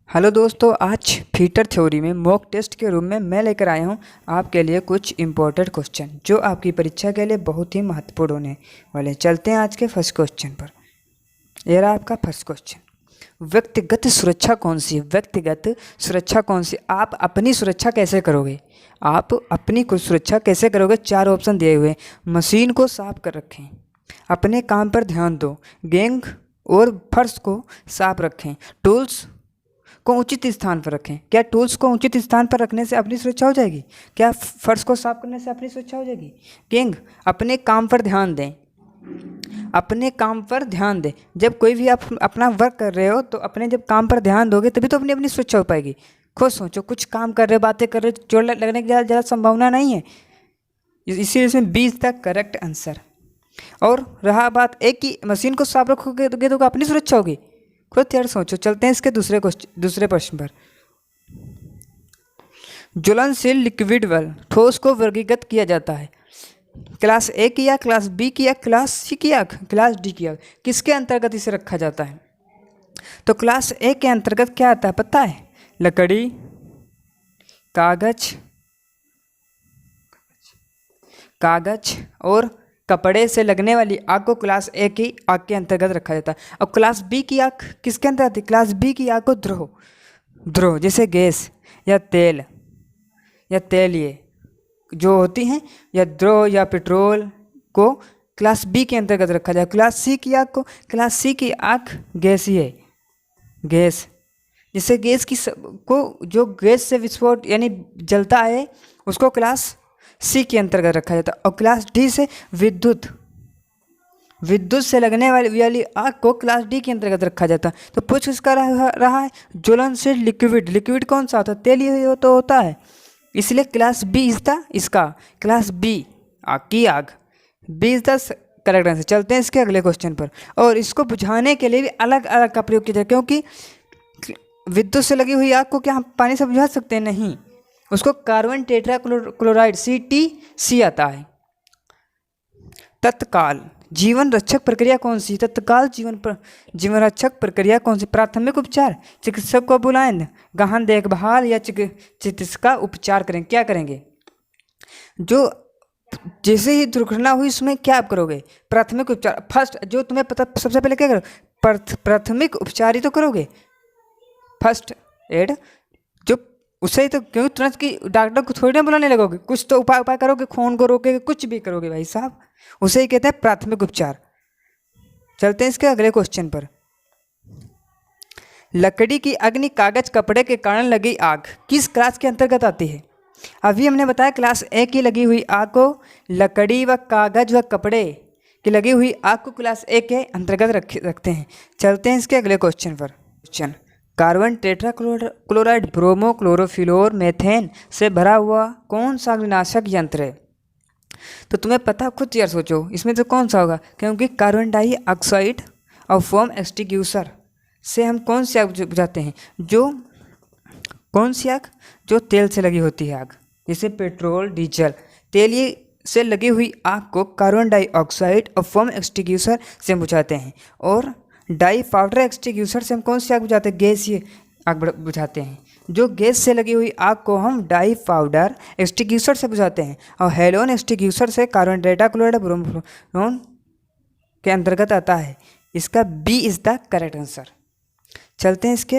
Hello दोस्तों, आज fitter theory में मॉक टेस्ट के रूप में मैं लेकर आया हूं आपके लिए कुछ इम्पोर्टेंट क्वेश्चन जो आपकी परीक्षा के लिए बहुत ही महत्वपूर्ण होने वाले। चलते हैं आज के फर्स्ट क्वेश्चन पर। यह रहा आपका फर्स्ट क्वेश्चन। व्यक्तिगत सुरक्षा कौन सी है? व्यक्तिगत सुरक्षा कौन सी? आप अपनी सुरक्षा कैसे करोगे? आप अपनी सुरक्षा कैसे करोगे? 4 ऑप्शन दिए हुए हैं। मशीन को साफ कर रखें, अपने काम पर ध्यान दो, गैंग और फर्श को साफ रखें, टूल्स को उचित स्थान पर रखें। क्या टूल्स को उचित स्थान पर रखने से अपनी सुरक्षा हो जाएगी? क्या फर्श को साफ करने से अपनी सुरक्षा हो जाएगी? किंग, अपने काम पर ध्यान दें, अपने काम पर ध्यान दें। जब कोई भी आप अपना वर्क कर रहे हो तो अपने जब काम पर ध्यान दोगे तभी तो अपनी अपनी सुरक्षा हो पाएगी। खुद सोचो, कुछ काम कर रहे हो, बातें कर रहे हो, चोट लगने की ज़्यादा संभावना नहीं है। इसीलिए इसमें 20 तक करेक्ट आंसर। और रहा बात एक ही मशीन को साफ रखोगे तो अपनी सुरक्षा होगी। खुद यार सोचो। चलते हैं इसके दूसरे प्रश्न पर। ज्वलनशील लिक्विड बल ठोस को वर्गीकृत किया जाता है क्लास ए की आग, क्लास बी की आग, क्लास सी की आग, क्लास डी की आग। किसके अंतर्गत इसे रखा जाता है? तो क्लास ए के अंतर्गत क्या आता है पता है? लकड़ी, कागज और कपड़े से लगने वाली आग को क्लास ए की आग के अंतर्गत रखा जाता है। और क्लास बी की आग किसके अंतर्गत आती है? क्लास बी की आग को द्रोह जैसे गैस या तेल जो होती हैं, या द्रोह या पेट्रोल को क्लास बी के अंतर्गत रखा जाए। क्लास सी की आग को, क्लास सी की आग गैस जिससे गैस की को जो गैस से विस्फोट यानी जलता है उसको क्लास सी के अंतर्गत रखा जाता है। और क्लास डी से विद्युत से लगने वाली आग को क्लास डी के अंतर्गत रखा जाता है। तो पूछ किसका रहा है? ज्वलनशील लिक्विड कौन सा होता है? तेल ही तो होता है। इसलिए क्लास बी इज द इसका क्लास बी की आग B is the correct answer. चलते हैं इसके अगले क्वेश्चन पर। और इसको बुझाने के लिए भी अलग अलग का प्रयोग किया जाए, क्योंकि विद्युत से लगी हुई आग को क्या हम पानी से बुझा सकते हैं? नहीं, उसको कार्बन टेट्राक्लोराइड CTC आता है। तत्काल जीवन रक्षक प्रक्रिया कौन सी? तत्काल जीवन रक्षक प्रक्रिया कौन सी? प्राथमिक उपचार, चिकित्सक को बुलाएं, गहन देखभाल या चिकित्सा उपचार करें। क्या करेंगे? जो जैसे ही दुर्घटना हुई उसमें क्या आप करोगे? प्राथमिक उपचार। फर्स्ट जो तुम्हें पता, सबसे पहले क्या करोगे? प्राथमिक उपचार ही तो करोगे, फर्स्ट एड। जो उससे ही तो, क्योंकि तुरंत की डॉक्टर को थोड़ी ना बुलाने लगोगे, कुछ तो उपाय करोगे, खून को रोकेगे, कुछ भी करोगे भाई साहब। उसे ही कहते हैं प्राथमिक उपचार। चलते हैं इसके अगले क्वेश्चन पर। लकड़ी की अग्नि, कागज, कपड़े के कारण लगी आग किस क्लास के अंतर्गत आती है? अभी हमने बताया क्लास ए की लगी हुई आग को, लकड़ी व कागज व कपड़े की लगी हुई आग को क्लास ए के अंतर्गत रखते हैं। चलते हैं इसके अगले क्वेश्चन पर। Question, carbon tetrachloride, bromo, chlorofluoro, methane से भरा हुआ कौन सा अग्निनाशक यंत्र है? तो तुम्हें पता, खुद यार सोचो इसमें तो कौन सा होगा, क्योंकि कार्बन डाइऑक्साइड और फोम एक्सटिंग्विशर से हम कौन सी आग बुझाते हैं? कौन सी आग? जो तेल से लगी होती है आग, जैसे पेट्रोल, डीजल। तेल से लगी हुई आग को कार्बन डाइऑक्साइड और फोम एक्सटिंग्विशर से बुझाते हैं। और डाई पाउडर एक्सटिंग्विशर से हम कौन सी आग बुझाते हैं? गैसीय आग बुझाते हैं। जो गैस से लगी हुई आग को हम डाई पाउडर एक्सटिंग्विशर से बुझाते हैं। और हेलोन एक्सटिंग्विशर से कार्बन टेट्राक्लोराइड, ब्रोमोन के अंतर्गत आता है। इसका B is the correct answer. चलते हैं इसके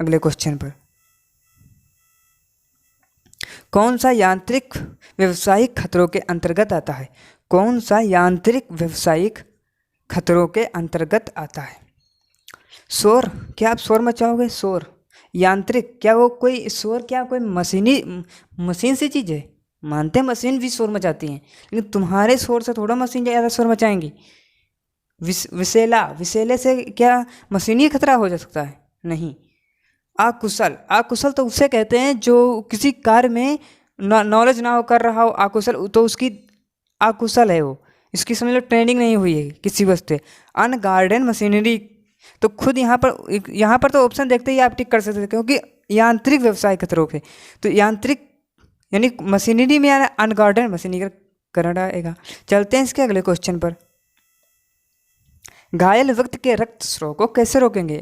अगले क्वेश्चन पर। कौन सा यांत्रिक व्यवसायिक खतरों के अंतर्गत आता है? कौन सा यांत्रिक व्यवसायिक खतरों के अंतर्गत आता है? शोर, क्या आप शोर मचाओगे? शोर यांत्रिक, क्या वो कोई शोर, क्या कोई मशीन से चीज़ है? मानते हैं मशीन भी शोर मचाती हैं, लेकिन तुम्हारे शोर से थोड़ा मशीन ज़्यादा शोर मचाएंगी। विषैले से क्या मशीनी खतरा हो जा सकता है? नहीं। आकुशल तो उसे कहते हैं जो किसी कार्य में नॉलेज ना हो कर रहा हो, आकुशल तो उसकी आकुशल है वो, इसकी समझ लो ट्रेनिंग नहीं हुई है किसी वस्तु। अनगार्डन मशीनरी, तो खुद यहाँ पर तो ऑप्शन देखते ही आप टिक कर सकते हैं, क्योंकि यांत्रिक व्यवसाय खतरों के, तो यांत्रिक यानी मशीनरी में अनगार्डन मशीनरी करना आएगा। चलते हैं इसके अगले क्वेश्चन पर। घायल व्यक्ति के रक्त स्राव को कैसे रोकेंगे?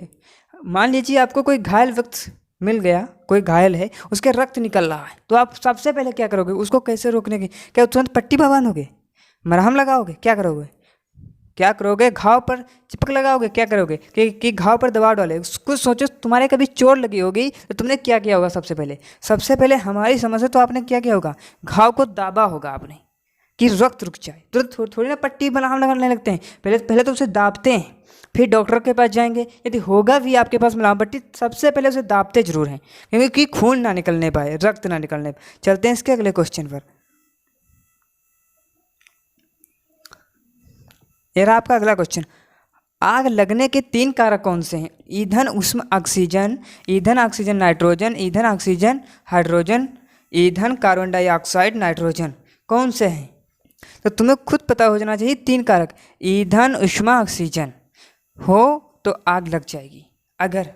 मान लीजिए आपको कोई घायल व्यक्ति मिल गया, कोई घायल है, उसके रक्त निकल रहा है, तो आप सबसे पहले क्या करोगे? उसको कैसे रोकने की? क्या तुरंत पट्टी बांधोगे, मरहम लगाओगे, क्या करोगे? क्या करोगे? घाव पर चिपक लगाओगे, क्या करोगे कि घाव पर दबाव डाले? कुछ सोचो, तुम्हारे कभी चोट लगी होगी तो तुमने क्या किया होगा? सबसे पहले हमारी समझ से तो आपने क्या किया होगा? घाव को दाबा होगा आपने कि रक्त रुक जाए। तुरंत थोड़ी ना पट्टी मलहम लगाने लगते हैं, पहले पहले तो उसे दाबते हैं, फिर डॉक्टर के पास जाएंगे। यदि होगा भी आपके पास मलहम पट्टी, सबसे पहले उसे दाबते जरूर हैं, क्योंकि खून ना निकलने पाए, रक्त ना निकलने पाए। चलते हैं इसके अगले क्वेश्चन पर। ये रहा आपका अगला क्वेश्चन। आग लगने के 3 कारक कौन से हैं? ईंधन, उष्मा, ऑक्सीजन। ईंधन ऑक्सीजन नाइट्रोजन, ईंधन ऑक्सीजन हाइड्रोजन, ईंधन कार्बन डाइऑक्साइड नाइट्रोजन। कौन से हैं? तो तुम्हें खुद पता हो जाना चाहिए 3 कारक। ईंधन, उष्मा, ऑक्सीजन हो तो आग लग जाएगी। अगर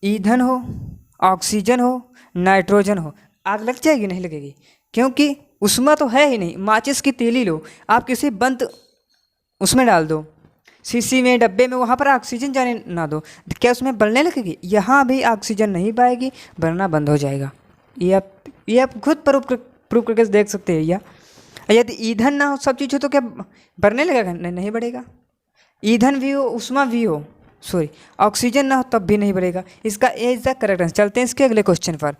ईंधन हो, ऑक्सीजन हो, नाइट्रोजन हो, आग लग जाएगी? नहीं लगेगी, क्योंकि उष्मा तो है ही नहीं। माचिस की तीली लो, आप किसी बंद उसमें डाल दो, शीशी में, डब्बे में, वहाँ पर ऑक्सीजन जाने ना दो, क्या उसमें बढ़ने लगेगी? यहाँ भी ऑक्सीजन नहीं पाएगी, बढ़ना बंद हो जाएगा। ये आप खुद प्रूफ करके देख सकते हैं। या यदि ईंधन ना हो, सब चीज़ हो, तो क्या बढ़ने लगेगा? नहीं बढ़ेगा। ईंधन भी हो, उष्मा भी हो, सॉरी ऑक्सीजन ना हो, तब भी नहीं बढ़ेगा। इसका A is the correct answer. चलते हैं इसके अगले क्वेश्चन पर।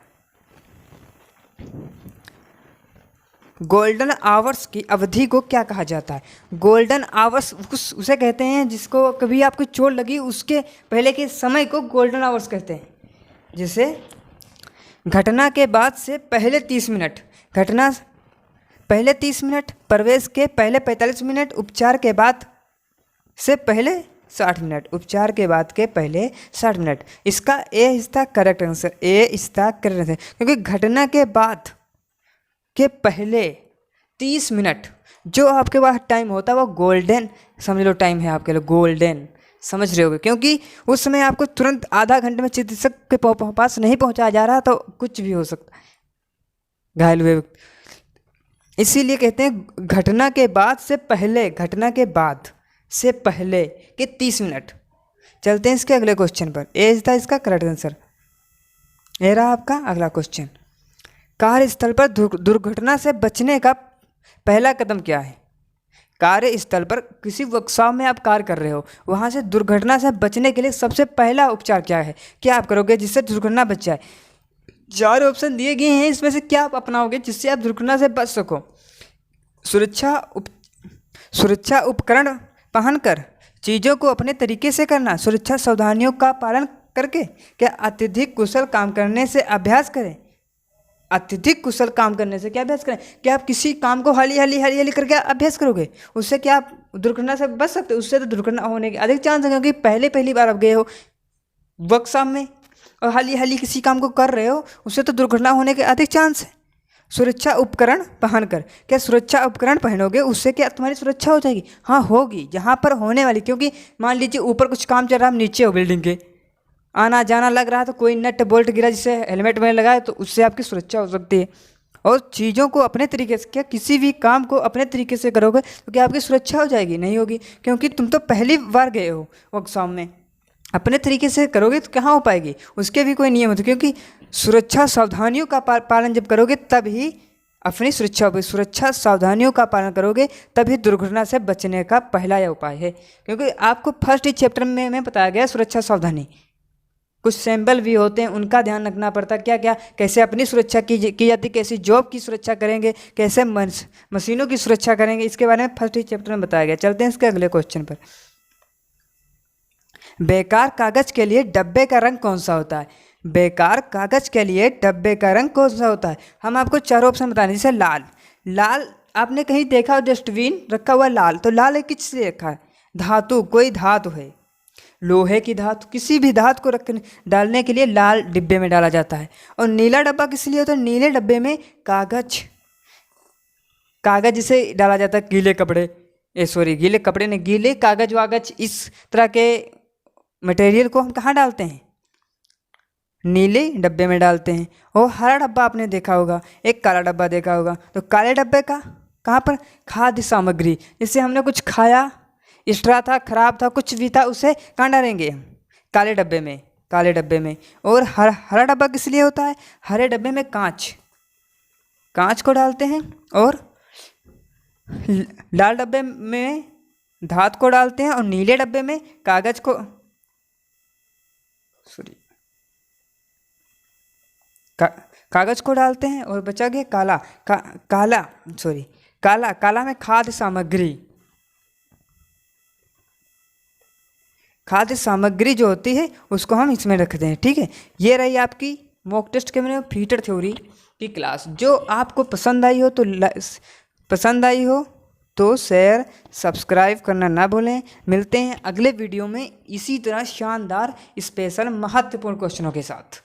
गोल्डन आवर्स की अवधि को क्या कहा जाता है? गोल्डन आवर्स उसे कहते हैं जिसको कभी आपको चोट लगी उसके पहले के समय को गोल्डन आवर्स कहते हैं। जैसे घटना के बाद से पहले 30 मिनट, घटना पहले 30 मिनट, प्रवेश के पहले 45 मिनट, उपचार के बाद से पहले 60 मिनट, उपचार के बाद के पहले 60 मिनट। इसका A is the correct answer. A is the correct answer, क्योंकि घटना के बाद के पहले 30 मिनट जो आपके पास टाइम होता है वो गोल्डन समझ लो टाइम है आपके लिए, गोल्डन समझ रहे होगे, क्योंकि उस समय आपको तुरंत आधा घंटे में चिकित्सक के पास नहीं पहुंचाया जा रहा, तो कुछ भी हो सकता है, घायल हुए। इसीलिए कहते हैं घटना के बाद से पहले, घटना के बाद से पहले के 30 मिनट। चलते हैं इसके अगले क्वेश्चन पर। एज था इसका करेक्ट आंसर। ये रहा आपका अगला क्वेश्चन। कार्यस्थल पर दुर्घटना से बचने का पहला कदम क्या है? कार्यस्थल पर किसी वर्कशॉप में आप कार्य कर रहे हो, वहाँ से दुर्घटना से बचने के लिए सबसे पहला उपचार क्या है? क्या आप करोगे जिससे दुर्घटना बच जाए? 4 ऑप्शन दिए गए हैं, इसमें से क्या आप अपनाओगे जिससे आप दुर्घटना से बच सको? सुरक्षा उपकरण पहनकर, चीज़ों को अपने तरीके से करना, सुरक्षा सावधानियों का पालन करके, क्या अत्यधिक कुशल काम करने से अभ्यास करें? अत्यधिक कुशल काम करने से क्या अभ्यास करें? क्या आप किसी काम को हाली हाली करके अभ्यास करोगे, उससे क्या आप दुर्घटना से बच सकते हो? उससे तो दुर्घटना होने के अधिक चांस है, क्योंकि पहली बार आप गए हो वर्कशॉप में और हाली किसी काम को कर रहे हो, उससे तो दुर्घटना होने के अधिक चांस है। सुरक्षा उपकरण पहनकर, क्या सुरक्षा उपकरण पहनोगे उससे क्या तुम्हारी सुरक्षा हो जाएगी? हाँ होगी, जहाँ पर होने वाली, क्योंकि मान लीजिए ऊपर कुछ काम चल रहा है, नीचे हो बिल्डिंग के, आना जाना लग रहा है, तो कोई नट बोल्ट गिरा जिससे हेलमेट में लगाए, तो उससे आपकी सुरक्षा हो सकती है। और चीज़ों को अपने तरीके से, क्या किसी भी काम को अपने तरीके से करोगे तो क्या आपकी सुरक्षा हो जाएगी? नहीं होगी, क्योंकि तुम तो पहली बार गए हो वर्कशॉप में। अपने तरीके से करोगे तो कहाँ हो पाएगी? उसके भी कोई नियम होते, क्योंकि सुरक्षा सावधानियों का पालन जब करोगे तभी अपनी सुरक्षा होगी। सुरक्षा सावधानियों का पालन करोगे तभी दुर्घटना से बचने का पहला यह उपाय है, क्योंकि आपको फर्स्ट ही चैप्टर में बताया गया सुरक्षा सावधानी। कुछ सैंपल भी होते हैं, उनका ध्यान रखना पड़ता है, क्या क्या कैसे अपनी सुरक्षा की जाती, कैसी जॉब की सुरक्षा करेंगे, कैसे मशीनों की सुरक्षा करेंगे, इसके बारे में फर्स्ट ही चैप्टर में बताया गया। चलते हैं इसके अगले क्वेश्चन पर। बेकार कागज के लिए डब्बे का रंग कौन सा होता है? बेकार कागज के लिए डब्बे का रंग कौन सा होता है? हम आपको 4 ऑप्शन बताने, जैसे लाल। लाल आपने कहीं देखा हो डस्टबिन रखा हुआ लाल, तो लाल है किस से रखा है? धातु, कोई धातु है, लोहे की धातु, किसी भी धातु को रखने डालने के लिए लाल डिब्बे में डाला जाता है। और नीला डब्बा किस लिए होता है? नीले डब्बे में कागज जिसे डाला जाता है, गीले कपड़े, गीले कपड़े ने, गीले कागज वागज, इस तरह के मटेरियल को हम कहाँ डालते हैं? नीले डब्बे में डालते हैं। और हरा डब्बा आपने देखा होगा, एक काला डब्बा देखा होगा, तो काले डब्बे का कहाँ पर? खाद्य सामग्री, जिससे हमने कुछ खाया, एक्स्ट्रा था, खराब था, कुछ भी था, उसे कहाँ डालेंगे? काले डब्बे में, काले डब्बे में। और हरा डब्बा किस लिए होता है? हरे डब्बे में कांच को डालते हैं, और लाल डब्बे में धातु को डालते हैं, और नीले डब्बे में कागज को, सॉरी, कागज को डालते हैं। और बचा गया काला, काला में खाद्य सामग्री जो होती है उसको हम इसमें रखते हैं। ठीक है, ये रही आपकी मॉक टेस्ट के में फीटर थ्योरी की क्लास। जो आपको पसंद आई हो तो शेयर सब्सक्राइब करना ना भूलें। मिलते हैं अगले वीडियो में इसी तरह शानदार स्पेशल महत्वपूर्ण क्वेश्चनों के साथ।